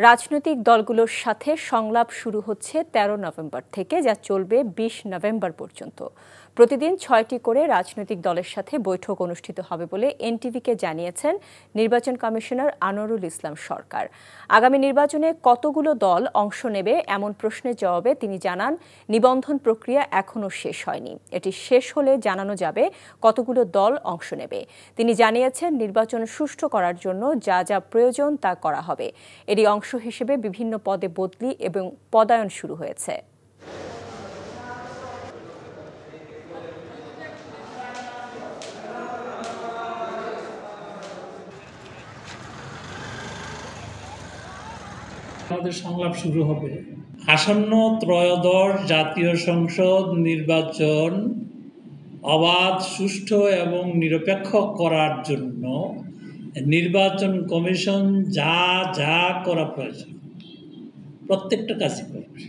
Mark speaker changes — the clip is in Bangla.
Speaker 1: রাজনৈতিক দলগুলোর সাথে সংলাপ শুরু হচ্ছে ১৩ নভেম্বর থেকে, যা চলবে ২০ নভেম্বর পর্যন্ত। প্রতিদিন ৬টি করে রাজনৈতিক দলের সাথে বৈঠক অনুষ্ঠিত হবে বলে এনটিভিকে জানিয়েছেন নির্বাচন কমিশনার আনোয়ারুল ইসলাম সরকার। আগামী নির্বাচনে কতগুলো দল অংশ নেবে এমন প্রশ্নের জবাবে তিনি জানান, নিবন্ধন প্রক্রিয়া এখনও শেষ হয়নি। এটি শেষ হলে জানানো যাবে কতগুলো দল অংশ নেবে। তিনি জানিয়েছেন, নির্বাচন সুষ্ঠু করার জন্য যা যা প্রয়োজন তা করা হবে। এরই অংশ হিসেবে বিভিন্ন পদে বদলি এবং পদায়ন শুরু হয়েছে।
Speaker 2: আমাদের সংলাপ শুরু হবে। আসন্ন ত্রয়োদশ জাতীয় সংসদ নির্বাচন অবাধ, সুষ্ঠু এবং নিরপেক্ষ করার জন্য নির্বাচন কমিশন যা যা করা প্রয়োজন প্রত্যেকটা কাজই করবে।